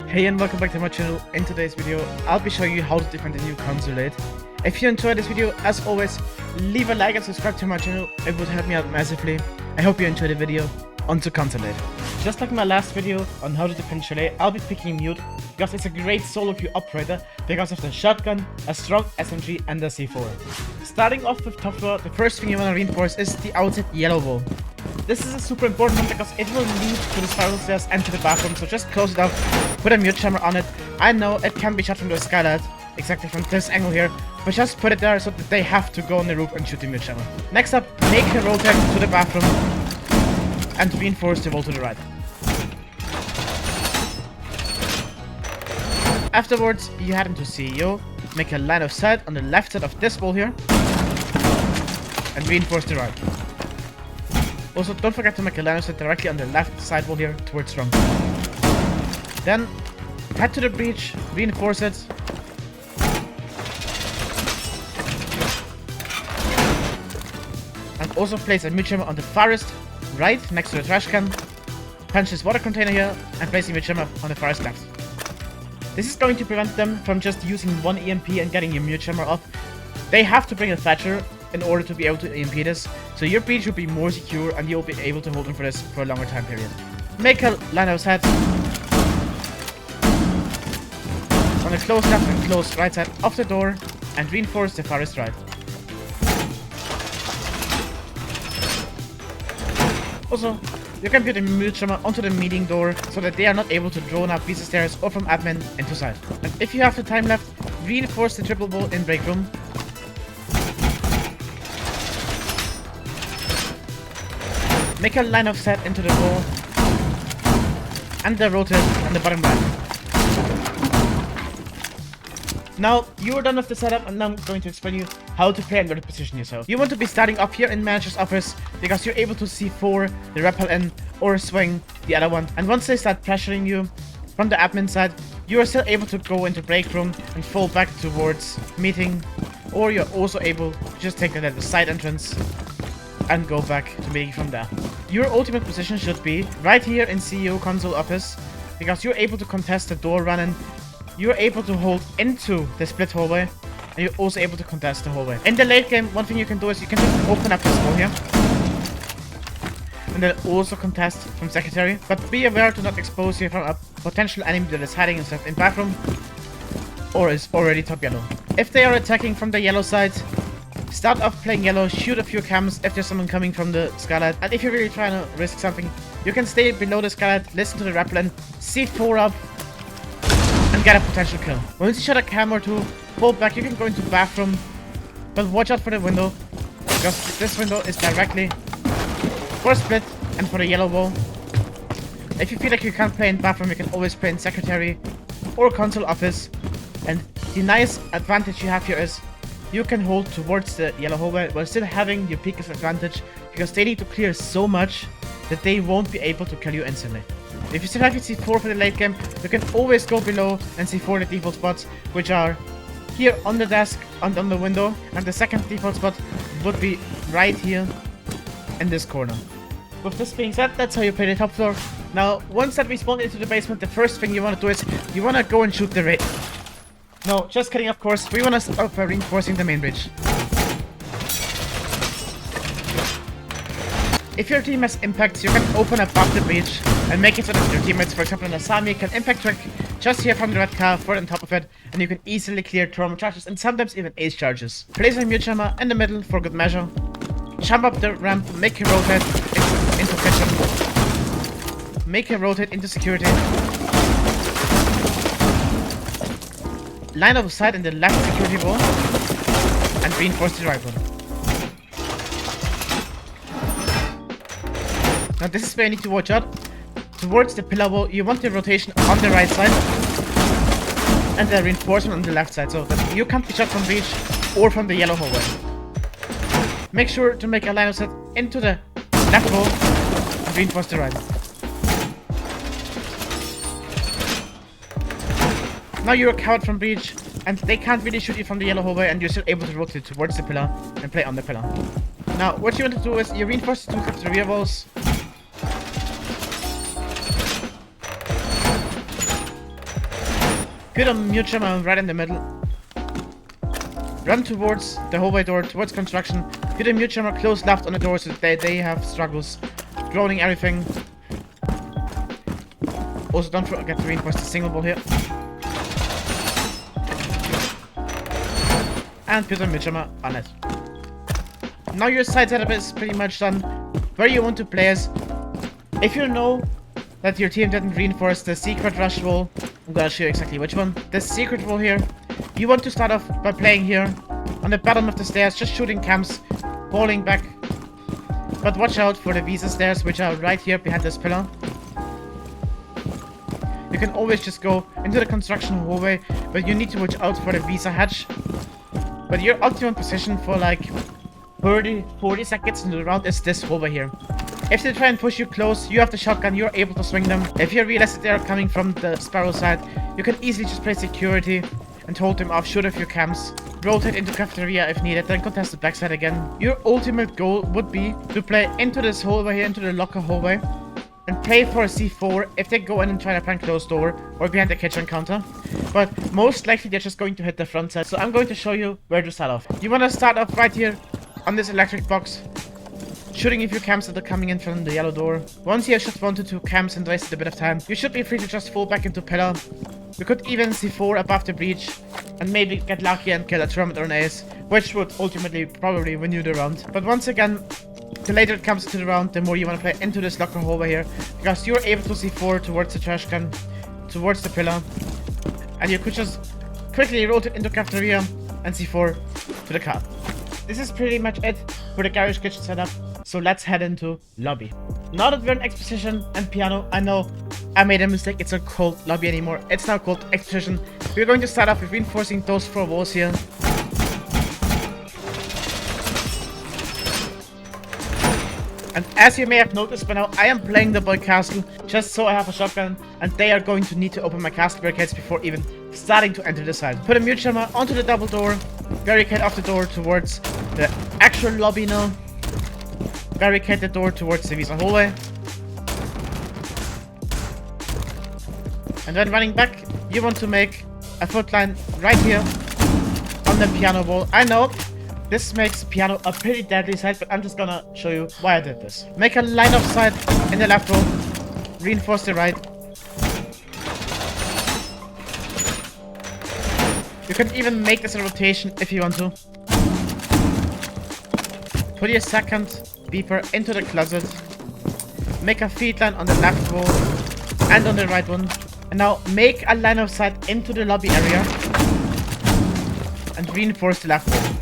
Hey and welcome back to my channel. In today's video, I'll be showing you how to define the new Consulate. If you enjoyed this video, as always, leave a like and subscribe to my channel. It would help me out massively. I hope you enjoyed the video. On to Consulate. Just like my last video on how to defend Chalet, I'll be picking Mute because it's a great solo queue operator because of the shotgun, a strong SMG and the C4. Starting off with top floor, the first thing you want to reinforce is the outside yellow wall. This is a super important one because it will lead to the spiral stairs and to the bathroom, so just close it up, put a mute jammer on it. I know it can be shot from the skylight, exactly from this angle here, but just put it there so that they have to go on the roof and shoot the mute jammer. Next up, make a rotate to the bathroom and reinforce the wall to the right. Afterwards, you head into CEO, make a line of sight on the left side of this wall here, and reinforce the right. Also, don't forget to make a line of sight directly on the left side wall here towards strong. Then, head to the breach, reinforce it. And also place a mute jammer on the farthest right next to the trash can. Punch this water container here and place a mute jammer on the farthest left. This is going to prevent them from just using one EMP and getting your mute jammer off. They have to bring a Thatcher in order to be able to EMP this, so your breach will be more secure and you'll be able to hold them for this for a longer time period. Make a line of sight on the close left and close right side of the door and reinforce the farthest right. Also, you can put a mute jammer onto the meeting door so that they are not able to drone up visa stairs or from admin into side. And if you have the time left, reinforce the triple wall in break room. Make a line of sight into the wall and the rotate on the bottom right. Now, you are done with the setup and now I'm going to explain you how to play and where to position yourself. You want to be starting up here in manager's office because you're able to C4 the rappel in or swing the other one. And once they start pressuring you from the admin side, you are still able to go into break room and fall back towards meeting, or you're also able to just take the side entrance and go back to meeting from there. Your ultimate position should be right here in CEO console office because you're able to contest the door run-in. You're able to hold into the split hallway, and you're also able to contest the hallway. In the late game, one thing you can do is you can just open up this wall here, and then also contest from secretary. But be aware to not expose you from a potential enemy that is hiding himself in bathroom or is already top yellow. If they are attacking from the yellow side, start off playing yellow, shoot a few cams if there's someone coming from the skylight, and if you're really trying to risk something, you can stay below the skylight, listen to the rappel and C4 up and get a potential kill. Once you shot a cam or two, pull back, you can go into bathroom, but watch out for the window, because this window is directly for split and for the yellow wall. If you feel like you can't play in bathroom, you can always play in secretary or console office, and the nice advantage you have here is you can hold towards the yellow hallway while still having your peakest advantage, because they need to clear so much that they won't be able to kill you instantly. If you still have your C4 for the late game, you can always go below and C4 the default spots, which are here on the desk and on the window, and the second default spot would be right here in this corner. With this being said, that's how you play the top floor. Now, once that we spawn into the basement, the first thing you want to do is you want to go and shoot the raid. No, just kidding, of course. We want to start by reinforcing the main bridge. If your team has impacts, you can open above the breach and make it so that your teammates, for example in Asami, can impact track just here from the red car, forward on top of it, and you can easily clear trauma charges and sometimes even ace charges. Place a mute jammer in the middle for good measure. Jump up the ramp, make a rotate into kitchen. Make a rotate into security. Line of sight in the left security wall and reinforce the right one. Now this is where you need to watch out. Towards the pillar wall, you want the rotation on the right side and the reinforcement on the left side, so that you can't be shot from breach or from the yellow hallway. Make sure to make a line of sight into the left wall and reinforce the right. Now you're covered from breach and they can't really shoot you from the yellow hallway, and you're still able to rotate towards the pillar and play on the pillar. Now what you want to do is you reinforce the two of the rear walls. Put a mute jammer right in the middle. Run towards the hallway door, towards construction. Put a mute jammer close left on the door so that they have struggles. Droning everything. Also, don't forget to reinforce the single wall here. And put a mute jammer on it. Now your side setup is pretty much done. Where you want to play is, if you know that your team didn't reinforce the secret rush wall, I'm gonna show you exactly which one. The secret wall here. You want to start off by playing here on the bottom of the stairs, just shooting camps, falling back. But watch out for the visa stairs, which are right here behind this pillar. You can always just go into the construction hallway, but you need to watch out for the visa hatch. But your optimum position for like 30-40 seconds into the round is this hallway here. If they try and push you close, you have the shotgun, you're able to swing them. If you realize that they are coming from the Sparrow side, you can easily just play security and hold them off, shoot a few camps, rotate into cafeteria if needed, then contest the backside again. Your ultimate goal would be to play into this hallway here, into the locker hallway, and play for a C4 if they go in and try to plant closed door or behind the kitchen counter. But most likely they're just going to hit the front side, so I'm going to show you where to start off. You want to start off right here on this electric box, shooting a few camps that are coming in from the yellow door. Once you have shot 1 to 2 camps and wasted a bit of time, you should be free to just fall back into pillar. You could even C4 above the breach and maybe get lucky and kill a Trumpet or an Ace, which would ultimately probably win you the round. But once again, the later it comes to the round, the more you want to play into this locker hallway here, because you're able to C4 towards the trash can, towards the pillar, and you could just quickly rotate into cafeteria and C4 to the car. This is pretty much it for the garage kitchen setup, so let's head into lobby. Now that we're in exposition and piano, I know I made a mistake. It's not called lobby anymore, it's now called exposition. We're going to start off with reinforcing those 4 walls here. And as you may have noticed by now, I am playing the boy castle just so I have a shotgun, and they are going to need to open my castle barricades before even starting to enter the side. Put a mute jammer onto the double door, barricade off the door towards the actual lobby now, barricade the door towards the visa hallway, and then running back, you want to make a foot line right here on the piano wall. I know this makes piano a pretty deadly side, but I'm just gonna show you why I did this. Make a line of sight in the left wall, reinforce the right. You can even make this a rotation if you want to. Put your second beeper into the closet. Make a feed line on the left wall and on the right one. And now make a line of sight into the lobby area and reinforce the left wall.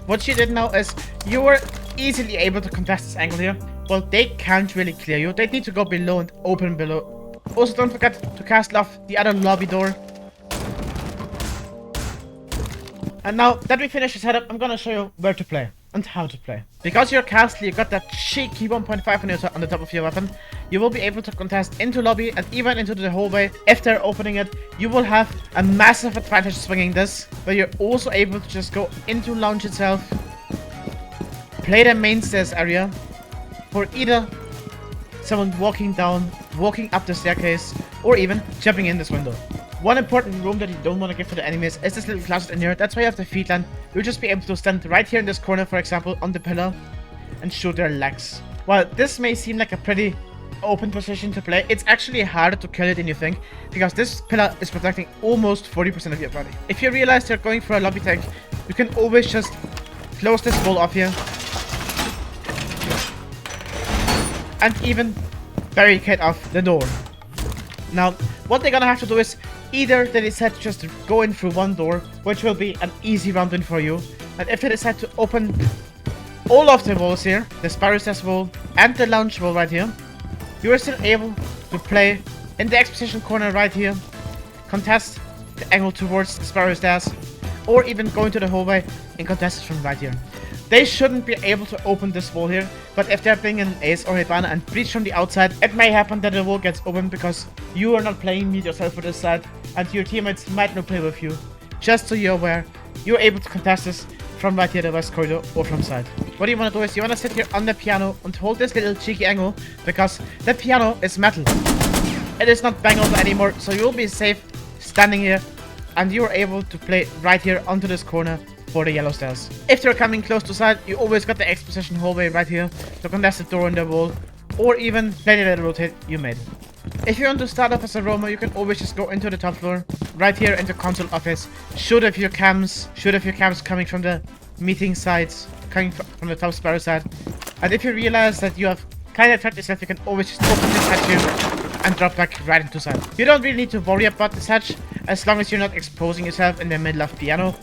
What you did now is you were easily able to contest this angle here. Well, they can't really clear you. They need to go below and open below. Also, don't forget to castle off the other lobby door. And now that we finished the setup, I'm gonna show you where to play and how to play. Because you're castle, you got that cheeky 1.5 on the top of your weapon. You will be able to contest into lobby and even into the hallway. If they're opening it, you will have a massive advantage swinging this, but you're also able to just go into lounge itself, play the main stairs area for either someone walking down, walking up the staircase, or even jumping in this window. One important room that you don't want to give to the enemies is this little closet in here. That's why you have the feed line. You'll just be able to stand right here in this corner, for example, on the pillar and shoot their legs. While this may seem like a pretty open position to play, it's actually harder to kill it than you think, because this pillar is protecting almost 40% of your body. If you realize they're going for a Logitech, you can always just close this wall off here and even barricade off the door. Now, what they're gonna have to do is either they decide to just go in through one door, which will be an easy round win for you, and if they decide to open all of the walls here, the Spiral Stairs wall and the lounge wall right here, you are still able to play in the exposition corner right here, contest the angle towards the Spiral Stairs, or even go into the hallway and contest it from right here. They shouldn't be able to open this wall here, but if they're playing an Ace or Hibana and breach from the outside, it may happen that the wall gets open because you are not playing mid yourself for this side, and your teammates might not play with you. Just so you're aware, you're able to contest this from right here, the west corridor, or from side. What you want to do is you want to sit here on the piano and hold this little cheeky angle, because the piano is metal. it is not bang over anymore, so you'll be safe standing here, and you are able to play right here onto this corner for the yellow stairs. If they're coming close to side, you always got the X position hallway right here to contest the door in the wall, or even play the little rotate you made. If you want to start off as a roamer, you can always just go into the top floor, right here into console office, shoot a few cams coming from the meeting sides, coming from the top sparrow side, and if you realize that you have kind of trapped yourself, you can always just open this hatch here and drop back right into side. You don't really need to worry about this hatch, as long as you're not exposing yourself in the middle of piano,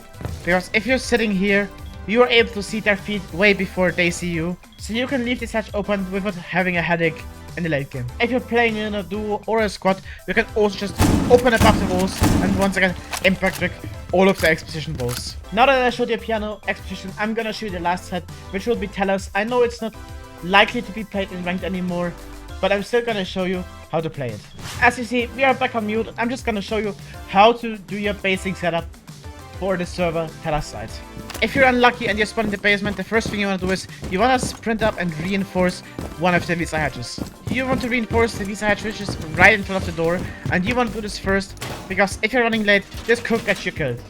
because if you're sitting here, you are able to see their feet way before they see you, so you can leave this hatch open without having a headache in the late game. If you're playing in a duo or a squad, you can also just open above the walls and once again impact brick all of the exposition walls. Now that I showed you piano exposition, I'm gonna show you the last set, which will be Tellers. I know it's not likely to be played in ranked anymore, but I'm still gonna show you how to play it. As you see, we are back on mute. I'm just gonna show you how to do your basic setup for the server Tellers side. If you're unlucky and you're spot in the basement, the first thing you want to do is you want to sprint up and reinforce one of the visa hatches. You want to reinforce the visa hatch which is right in front of the door, and you want to do this first because if you're running late, this could get you killed.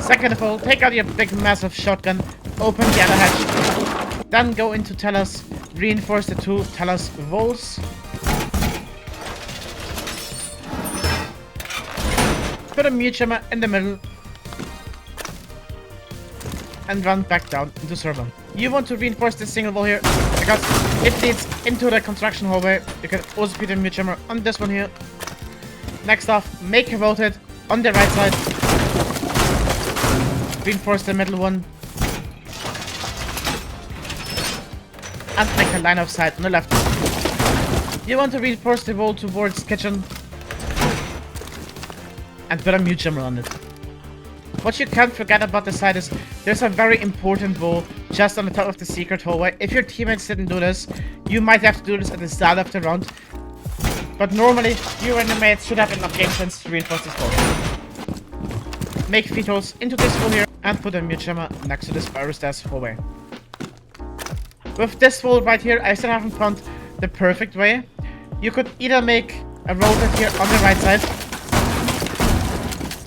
Second of all, take out your big massive shotgun, open the other hatch, then go into Tellers, reinforce the two Tellers walls. Put a mute jammer in the middle and run back down into server. You want to reinforce this single wall here because it leads into the construction hallway. You can also put a mute jammer on this one here. Next off, make a rotate on the right side. Reinforce the middle one. And make a line of sight on the left. You want to reinforce the wall towards kitchen and put a mute jammer on it. What you can't forget about the side is there's a very important wall just on the top of the secret hallway. If your teammates didn't do this, you might have to do this at the start of the round. But normally, you and your mates should have enough game sense to reinforce this wall. Make feet holes into this wall here and put a mute jammer next to this spiral stairs hallway. With this wall right here, I still haven't found the perfect way. You could either make a rotate here on the right side,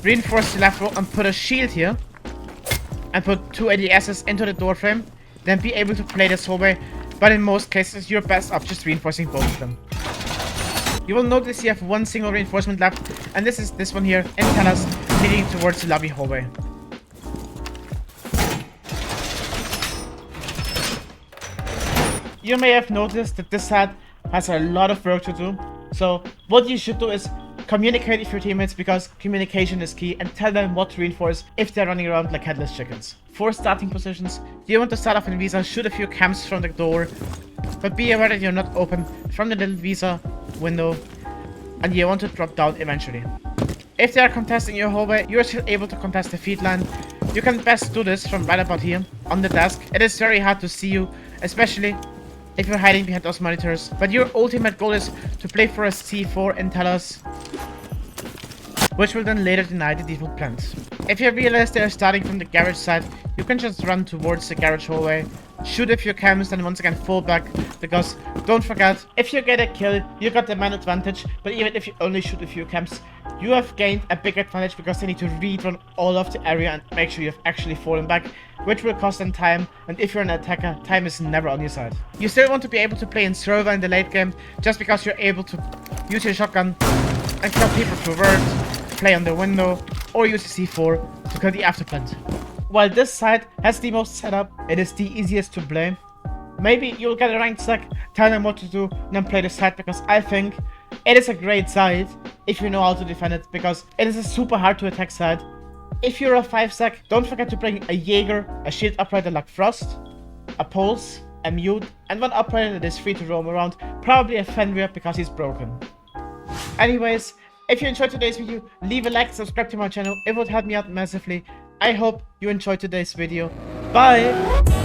reinforce the left wall and put a shield here, and put two ADSs into the door frame, then be able to play this hallway, but in most cases you're best off just reinforcing both of them. You will notice you have one single reinforcement left, and this is this one here in Tellers leading towards the lobby hallway. You may have noticed that this side has a lot of work to do, so what you should do is communicate with your teammates because communication is key, and tell them what to reinforce if they're running around like headless chickens. For starting positions, you want to start off in Visa, shoot a few cams from the door, but be aware that you're not open from the little Visa window, and you want to drop down eventually. If they are contesting your hallway, you're still able to contest the feed line. You can best do this from right about here on the desk. It is very hard to see you, especially if you're hiding behind those monitors, but your ultimate goal is to play for a C4 in Tellers, which will then later deny the default plant. If you realize they are starting from the garage side, you can just run towards the garage hallway, shoot a few cams, then once again fall back, because don't forget, if you get a kill, you got the man advantage, but even if you only shoot a few cams, you have gained a big advantage because they need to rerun all of the area and make sure you have actually fallen back, which will cost them time, and if you're an attacker, time is never on your side. You still want to be able to play in server in the late game, just because you're able to use your shotgun and kill people through word, play on the window, or use the C4 to kill the afterplant. While this side has the most setup, it is the easiest to play. Maybe you'll get a ranked stack, tell them what to do, and then play the side, because I think it is a great side if you know how to defend it, because it is a super hard to attack side. If you're a 5 stack, don't forget to bring a Jaeger, a shield uprighter like Frost, a Pulse, a Mute, and one uprighter that is free to roam around, probably a Fenrir because he's broken. Anyways, if you enjoyed today's video, leave a like, subscribe to my channel, it would help me out massively. I hope you enjoyed today's video. Bye!